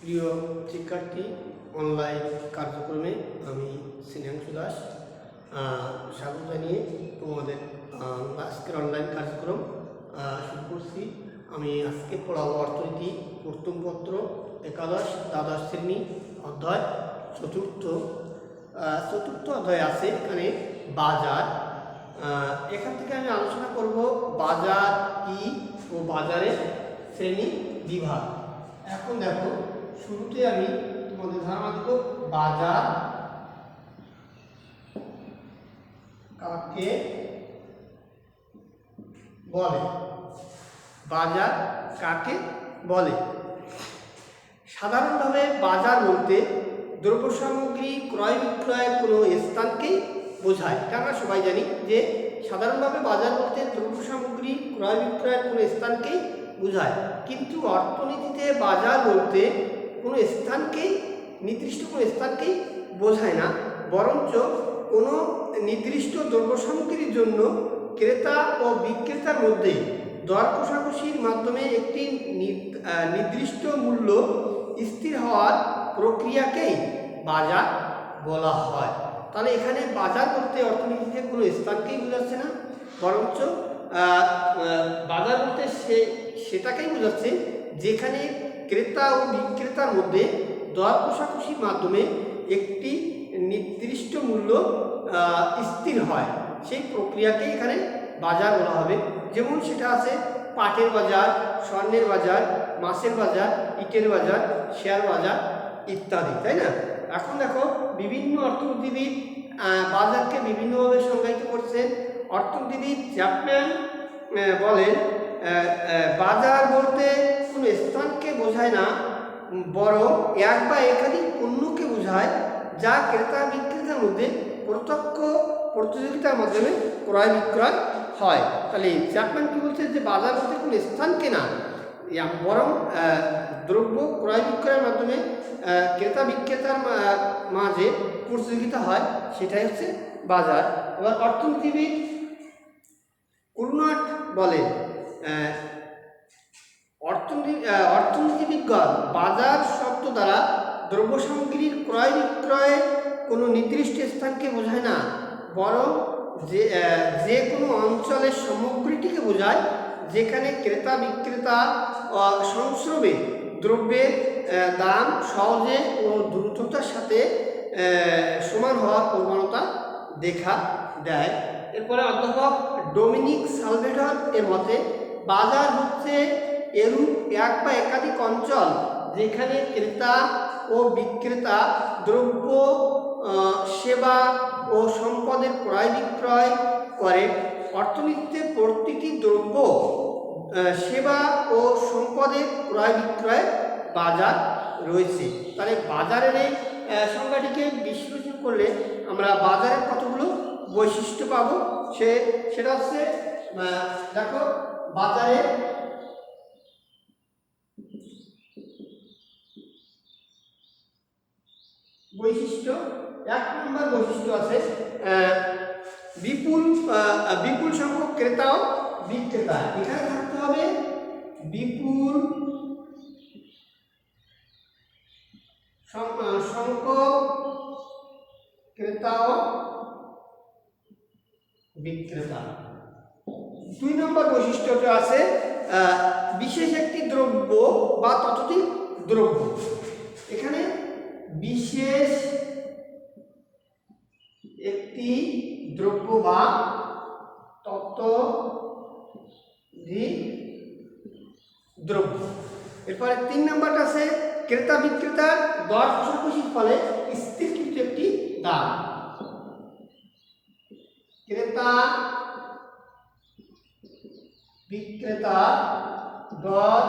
প্রিয় শিক্ষার্থী, অনলাইন কার্যক্রমে আমি স্নেহাংশু দাস স্বাগত জানিয়ে তোমাদের আজকের অনলাইন কার্যক্রম শুরু করছি। আমি আজকে পড়াবো অর্থনীতি প্রথম পত্র একাদশ দ্বাদশ শ্রেণী অধ্যায় চতুর্থ অধ্যায় আছে এখানে বাজার। এখান থেকে আমি আলোচনা করব বাজার কি ও বাজারের শ্রেণী বিভাগ। এখন দেখো, শুরুতে আমি তোমাদের ধারণা দেব বাজার কাকে বলে। বাজার কাকে বলে? সাধারণভাবে বাজার বলতে দ্রব্য সামগ্রী ক্রয় বিক্রয়ের কোনো স্থানকেই বোঝায়। এটা আমরা সবাই জানি যে সাধারণভাবে বাজার বলতে দ্রব্য সামগ্রী ক্রয় বিক্রয়ের কোনো স্থানকেই বোঝায়, কিন্তু অর্থনীতিতে বাজার বলতে কোনো স্থানকেই নির্দিষ্ট কোনো স্থানকেই বোঝায় না, বরঞ্চ কোনো নির্দিষ্ট দ্রব্য সামগ্রীর জন্য ক্রেতা ও বিক্রেতার মধ্যে দর কষাকষির মাধ্যমে একটি নির্দিষ্ট মূল্য স্থির হওয়ার প্রক্রিয়াকেই বাজার বলা হয়। তাহলে এখানে বাজার বলতে অর্থনীতিতে কোনো স্থানকেই বোঝাচ্ছে না, বরঞ্চ বাজার বলতে সেটাকেই বোঝাচ্ছে যেখানে ক্রেতা ও বিক্রেতার মধ্যে দর কষাকষির মাধ্যমে একটি নির্দিষ্ট মূল্য স্থির হয়, সেই প্রক্রিয়াকেই এখানে বাজার বলা হবে। যেমন সেটা আছে পাটের বাজার, স্বর্ণের বাজার, মাছের বাজার, ইটের বাজার, শেয়ার বাজার ইত্যাদি, তাই না? এখন দেখো, বিভিন্ন অর্থনীতিবিদ বাজারকে বিভিন্নভাবে সংজ্ঞায়িত করছেন। অর্থনীতিবিদ চ্যাপম্যান বলেন, বাজার বলতে কোনো স্থানকে বোঝায় না, বরং এক বা একাধিক পণ্যকে বোঝায় যা ক্রেতা বিক্রেতার মধ্যে প্রত্যক্ষ প্রতিযোগিতার মাধ্যমে ক্রয় বিক্রয় হয়। তাহলে চ্যাপম্যান কি বলছে যে বাজার বলতে কোনো স্থানকে না, বরং দ্রব্য ক্রয় বিক্রয়ের মাধ্যমে ক্রেতা বিক্রেতার মাঝে প্রতিযোগিতা হয়, সেটাই হচ্ছে বাজার। এবার অর্থনীতিবিদ কুর্নাট বলে, অর্থনীতিবিজ্ঞান বাজার শব্দ দ্বারা দ্রব্য সামগ্রীর ক্রয় বিক্রয়ে কোনো নির্দিষ্ট স্থানকে বোঝায় না, বরং যে কোনো অঞ্চলের সামগ্রীটিকে বোঝায় যেখানে ক্রেতা বিক্রেতা সংস্রবে দ্রব্যের দাম সহজে ও দ্রুততার সাথে সমান হওয়ার প্রবণতা দেখা দেয়। এরপরে অধ্যাপক ডোমিনিক সালভেডর এর মতে বাজার হচ্ছে এরূপ এক বা একাধিক অঞ্চল যেখানে ক্রেতা ও বিক্রেতা দ্রব্য, সেবা ও সম্পদের ক্রয় বিক্রয় করে। অর্থনীতিতে প্রতিটি দ্রব্য, সেবা ও সম্পদের ক্রয় বিক্রয় বাজার রয়েছে। তাহলে বাজারের এই সংজ্ঞাটিকে বিশ্লেষণ করলে আমরা বাজারের কতগুলো বৈশিষ্ট্য পাবো। সেটা হচ্ছে, দেখো, বাজারের বৈশিষ্ট্য, এক নম্বর বৈশিষ্ট্য আছে বিপুল সংখ্যক ক্রেতা ও বিক্রেতা। এখানে থাকতে হবে বিপুল সংখ্যক ক্রেতা ও বিক্রেতা। দুই নম্বর বৈশিষ্ট্যটা আছে বিশেষ একটি দ্রব্য বা ততোধিক দ্রব্য। এখানে বিশেষ একটি দ্রব্য বা ততোধিক দ্রব্য। এরপরে তিন নম্বরটা আছে ক্রেতা বিক্রেতার দর কষাকষির ফলে স্থিরকৃত একটি দাম। ক্রেতা বিক্রেতা দর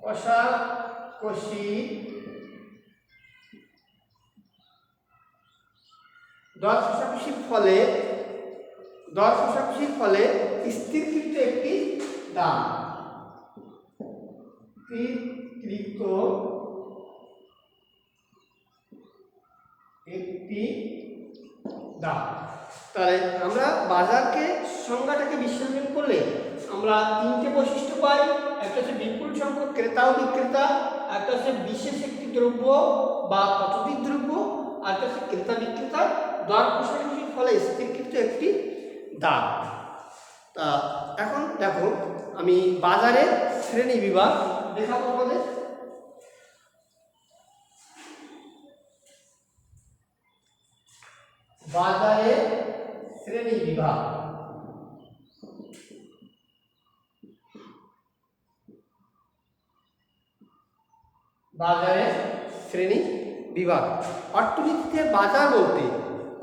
কষাকষির ফলে স্থিরকৃত একটি দাম। তাহলে আমরা বাজারকে সংজ্ঞাটাকে বিশ্লেষণ করলে আমরা তিনটে বৈশিষ্ট্য পাই। একটা হচ্ছে বিপুল সংখ্যক ক্রেতা ও বিক্রেতা, একটা হচ্ছে বিশেষ একটি দ্রব্য বা ততোধিক দ্রব্য, আর একটা হচ্ছে ক্রেতা বিক্রেতা দর কষাকষির ফলে স্থিরকৃত একটি দাম। তা এখন দেখো আমি বাজারের শ্রেণী বিভাগ দেখাবো আমাদের। বাজারের শ্রেণী বিভাগ, বাজারের শ্রেণী বিভাগ। অর্থনীতিতে বাজার বলতে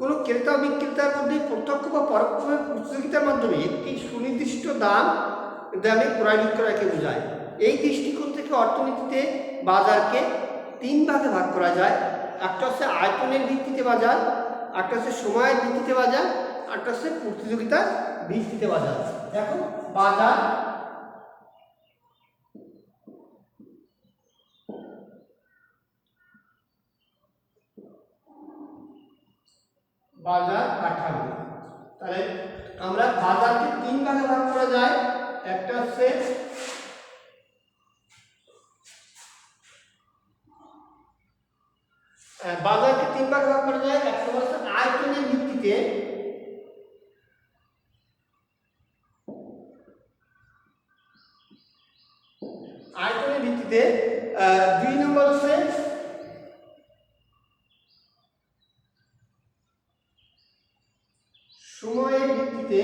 কোনো ক্রেতা বিক্রেতার মধ্যে প্রত্যক্ষ বা পরোক্ষভাবে প্রতিযোগিতার মাধ্যমে একটি সুনির্দিষ্ট দামে ক্রয় বিক্রয়কে বোঝায়। এই দৃষ্টিকোণ থেকে অর্থনীতিতে বাজারকে তিন ভাগে ভাগ করা যায়। একটা হচ্ছে আয়তনের ভিত্তিতে বাজার, একটা হচ্ছে সময়ের ভিত্তিতে বাজার, একটা হচ্ছে প্রতিযোগিতার ভিত্তিতে বাজার। দেখো বাজার বাজার কাঠামো, তাহলে আমরা বাজারকে তিন ভাগে ভাগ করা যায়। একটা হচ্ছে বাজারকে তিন ভাগে ভাগ করা যায়। একটা হচ্ছে আয়তনের ভিত্তিতে, আয়তনের ভিত্তিতে। দুই নম্বর হচ্ছে সময়ের ভিত্তিতে,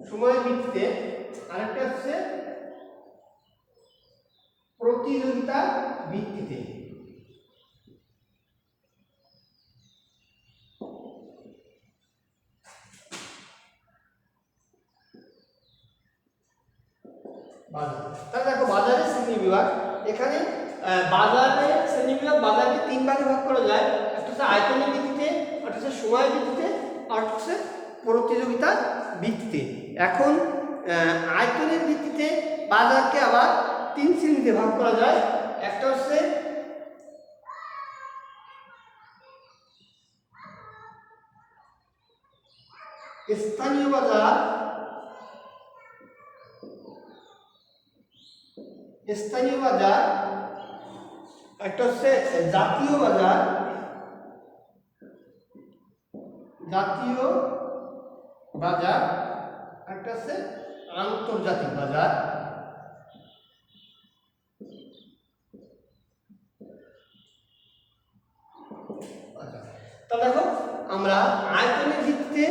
সময়ের ভিত্তিতে। আরেকটা হচ্ছে প্রতিযোগিতার ভিত্তিতে। বাজার, তাহলে দেখো বাজারের শ্রেণী বিভাগ। এখানে বাজারের শ্রেণী বিভাগ বাজারকে তিন ভাগে ভাগ করা যায়। একটা হচ্ছে আয়তনের ভিত্তিতে, একটা হচ্ছে সময়ের ভিত্তিতে, আর একটা হচ্ছে প্রতিযোগিতার ভিত্তিতে। এখন আয়তনের ভিত্তিতে বাজারকে আবার তিন শ্রেণীতে ভাগ করা যায়। একটা হচ্ছে স্থানীয় বাজার, স্থানীয় বাজার, একটা হচ্ছে জাতীয় বাজার, জাতীয় বাজার, একটা হচ্ছে আন্তর্জাতিক বাজার। তা দেখো আমরা আয়তনের ভিত্তিতে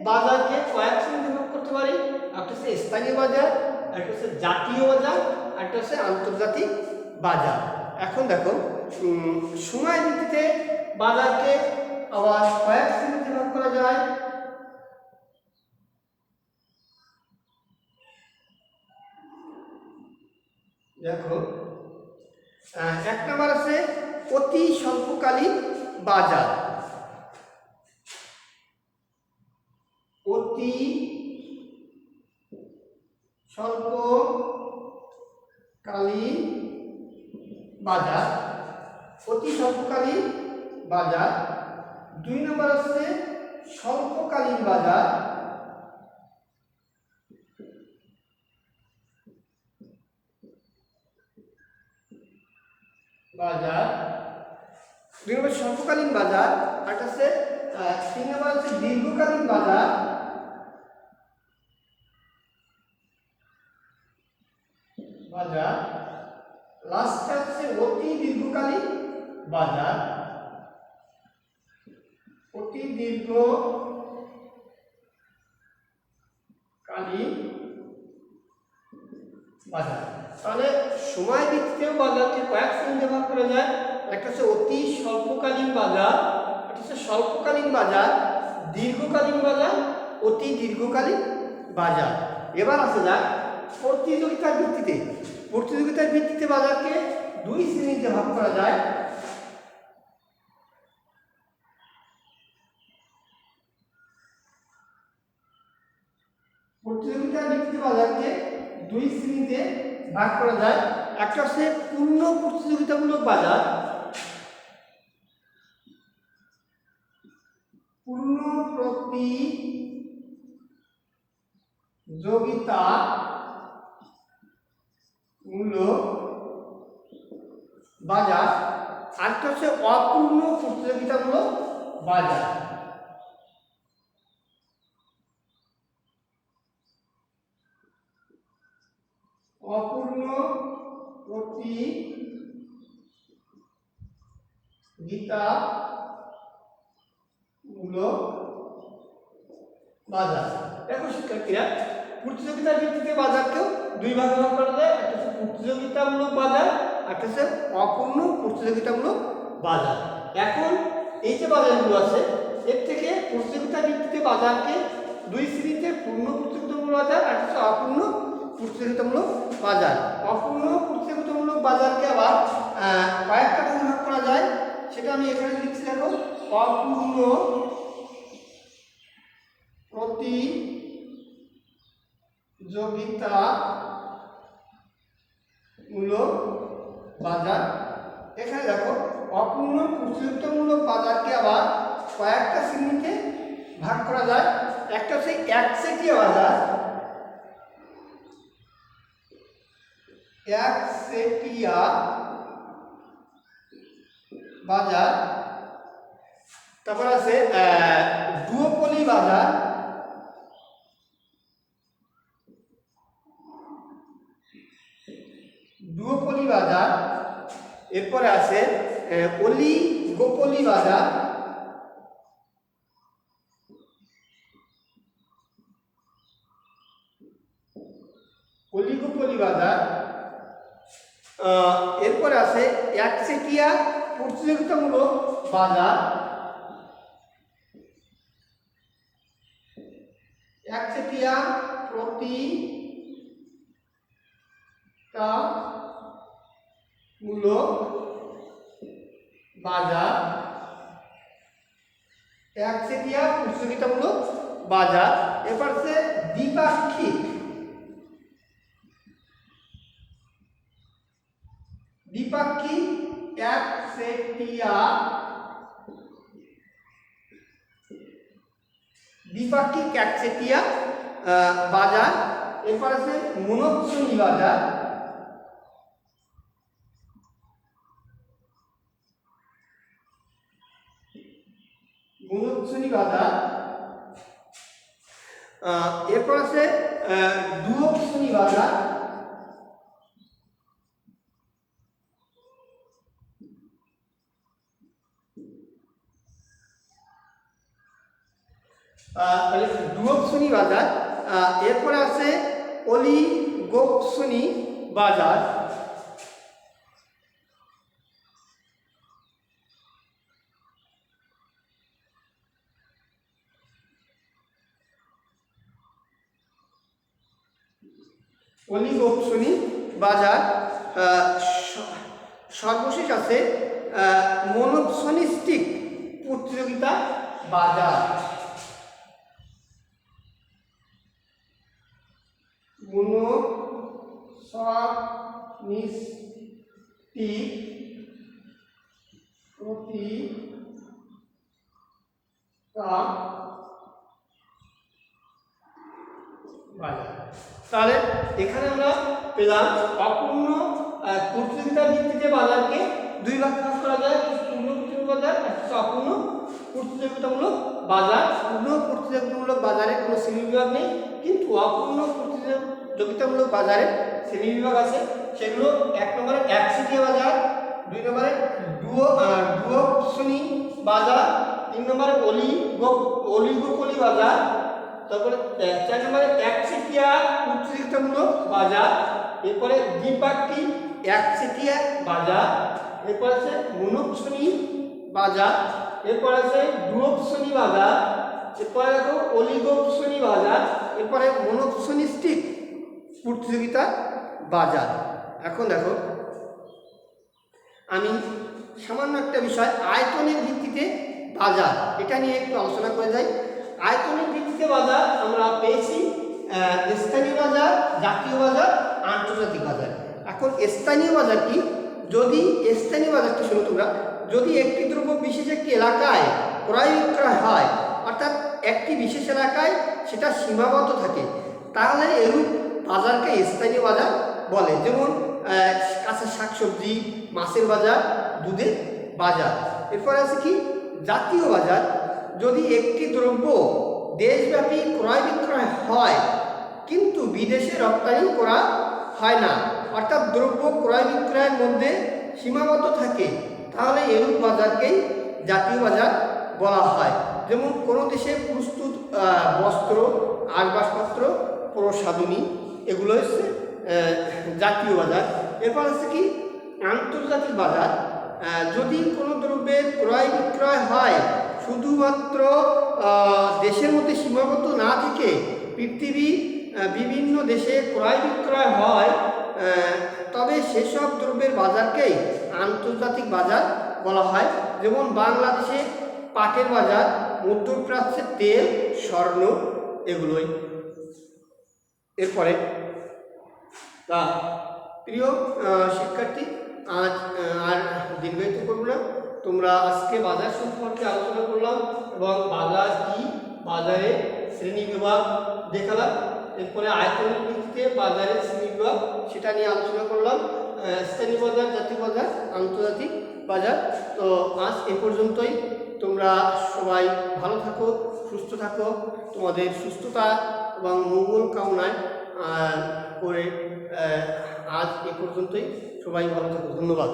বাজারকে কয়েক শ্রেণীতে ভাগ করতে পারি। একটা হচ্ছে স্থানীয় বাজার, একটা হচ্ছে জাতীয় বাজার, একটা হচ্ছে আন্তর্জাতিক বাজার। এখন দেখো সময়ের ভিত্তিতে বাজারকে আবার কয়েক শ্রেণীতে ভাগ করা যায়। দেখো এক নম্বর আছে অতি স্বল্পকালীন বাজার। অতি স্বল্পকালীন বাজার, অতি স্বল্পকালীন বাজার। দুই নম্বর আছে স্বল্পকালীন বাজার, বাজার। দুই নম্বর স্বল্পকালীন বাজার, একটা আছে তিন নম্বর হচ্ছে দীর্ঘকালীন বাজার, বাজার। লাস্ট হচ্ছে অতি দীর্ঘকালীন বাজার, অতি দীর্ঘকালীন বাজার। তাহলে সময় ভিত্তিতেও বাজারকে কয়েক শ্রেণীতে ভাগ করা যায়। একটা হচ্ছে অতি স্বল্পকালীন বাজার, একটা হচ্ছে স্বল্পকালীন বাজার, দীর্ঘকালীন বাজার, অতি দীর্ঘকালীন বাজার। এবার আসা যাক প্রতিযোগিতার ভিত্তিতে। প্রতিযোগিতার ভিত্তিতে বাজারকে দুই শ্রেণীতে ভাগ করা যায়। প্রতিযোগিতার ভিত্তিতে বাজারকে দুই শ্রেণীতে ভাগ করা যায়। একটা হচ্ছে পূর্ণ প্রতিযোগিতামূলক বাজার, প্রতিযোগিতামূলক বাজার, আরেকটা হচ্ছে অপূর্ণ প্রতিযোগিতামূলক বাজার। অপূর্ণ প্রতিযোগিতামূলক বাজার। দেখো শিক্ষার্থীরা, প্রতিযোগিতার ভিত্তিতে বাজারকেও দুই ভাগে ভাগ করা যায়, একটা হচ্ছে প্রতিযোগিতামূলক বাজার, একটা হচ্ছে অপূর্ণ প্রতিযোগিতামূলক বাজার। এখন এই যে বাজারগুলো আছে, এর থেকে প্রতিযোগিতার ভিত্তিতে বাজারকে দুই শ্রেণীতে, পূর্ণ প্রতিযোগিতামূলক বাজার আর হচ্ছে অপূর্ণ প্রতিযোগিতামূলক বাজার। অপূর্ণ প্রতিযোগিতামূলক বাজারকে আবার কয়েকটা ভাগে ভাগ করা যায়, সেটা আমি এখানে লিখছি। দেখো, অপূর্ণ প্রতিযোগিতামূলক বাজার। এখানে দেখো, অপূর্ণ প্রতিযোগিতামূলক বাজারকে আবার কয়েকটা শ্রেণীতে ভাগ করা যায়। একটা হচ্ছে একচেটিয়া বাজার, একচেটিয়া বাজার। তারপর আছে ডুওপলি বাজার, ডুওপলি বাজার। এরপরে আছে অলিগোপলি বাজার, অলিগোপলি বাজার। এরপরে আছে একচেটিয়া প্রতিযোগিতামূলক বাজার, একচেটিয়া প্রতিযোগিতামূলক বাজার, একচেটিয়া প্রতিযোগিতামূলক বাজার। এরপর আছে দ্বিপাক্ষিক, দ্বিপাক্ষিক একচেটিয়া, দ্বিপাক্ষিক একচেটিয়া বাজার। এরপর আছে মনোচ্ছনি বাজার, মনোচ্ছনি বাজার। এরপর আছে ডুওপসনি বাজার, ডুওপসনি বাজার। এরপরে আছে অলিগোপসনি বাজার, অলিগোপসনি বাজার। সর্বশেষ আছে মনোপসনিস্টিক প্রতিযোগিতা বাজার, মনোপসনিস্টিক প্রতিযোগিতা বাজার। তাহলে এখানে আমরা পেলাম অপূর্ণ প্রতিযোগিতার ভিত্তিতে বাজারকে দুই ভাগে ভাগ করা যায়, পূর্ণ প্রতিযোগিতা বাজার আর অপূর্ণ প্রতিযোগিতামূলক বাজার। পূর্ণ প্রতিযোগিতামূলক বাজারে কোনো শ্রেণীবিভাগ নেই, কিন্তু অপূর্ণ প্রতিযোগিতামূলক বাজারে শ্রেণীবিভাগ আছে। সেগুলো এক নম্বরে একচেটিয়া বাজার, দুই নম্বরে ডুওপসনি বাজার, তিন নম্বরে অলিগোপলি বাজার, তারপরে 4 নম্বরে একচেটিয়া প্রতিযোগিতামূলক বাজার, এরপরে দ্বিপাক্ষিক একচেটিয়া বাজার, এরপর আছে মনোচ্ছনি বাজার, এরপর আছে ডুওপসনি বাজার, এরপরে দেখো অলিগোপসনি বাজার, এরপরে মনোপসনিস্টিক প্রতিযোগিতা বাজার। এখন দেখো, আমি সামান্য একটা বিষয় আয়তনের ভিত্তিতে বাজার, এটা নিয়ে একটু আলোচনা করে যাই। আয়তনের ভিত্তিতে বাজার আমরা পেয়েছি স্থানীয় বাজার, জাতীয় বাজার, আন্তর্জাতিক বাজার। এখন স্থানীয় বাজার কি? যদি স্থানীয় বাজারটা শোনো তোমরা, যদি একটি দ্রব্য বিশেষ একটি এলাকায় ক্রয় বিক্রয় হয়, অর্থাৎ একটি বিশেষ এলাকায় সেটা সীমাবদ্ধ থাকে, তাহলে এরূপ বাজারকে স্থানীয় বাজার বলে। যেমন কাঁচা শাকসবজি, মাছের বাজার, দুধের বাজার। এরপর আছে কি জাতীয় বাজার। যদি একটি দ্রব্য দেশব্যাপী ক্রয় বিক্রয় হয় কিন্তু বিদেশে রপ্তানি করা হয় না, অর্থাৎ দ্রব্য ক্রয় বিক্রয়ের মধ্যে সীমাবদ্ধ থাকে, তাহলে এরূপ বাজারকেই জাতীয় বাজার বলা হয়। যেমন কোনো দেশে প্রস্তুত বস্ত্র, আসবাবপত্র, প্রসাধনী, এগুলো হচ্ছে জাতীয় বাজার। এরপর হচ্ছে কি আন্তর্জাতিক বাজার। যদি কোনো দ্রব্যের ক্রয় বিক্রয় হয় শুধুমাত্র দেশের মধ্যে সীমাবদ্ধ না থেকে পৃথিবীর বিভিন্ন দেশে ক্রয় বিক্রয় হয়, তবে সেসব দ্রব্যের বাজারকেই আন্তর্জাতিক বাজার বলা হয়। যেমন বাংলাদেশে পাটের বাজার, মধ্যপ্রাচ্যে তেল, স্বর্ণ, এগুলোই। এরপরে প্রিয় শিক্ষার্থী, আজ আর দীর্ঘায়িত করব না, তোমরা আজকে বাজার সম্পর্কে আলোচনা করলাম এবং বাজার কি, বাজারে শ্রেণী বিভাগ দেখালাম। এরপরে আয়তনের ভিত্তিতে বাজারের শ্রেণী বিভাগ সেটা নিয়ে আলোচনা করলাম। স্থানীয় বাজার, জাতীয় বাজার, আন্তর্জাতিক বাজার। তো আজ এ পর্যন্তই। তোমরা সবাই ভালো থাকো, সুস্থ থাকো। তোমাদের সুস্থতা এবং মঙ্গল কামনায় করে আজ এ পর্যন্তই। সবাই ভালো থাকো। ধন্যবাদ।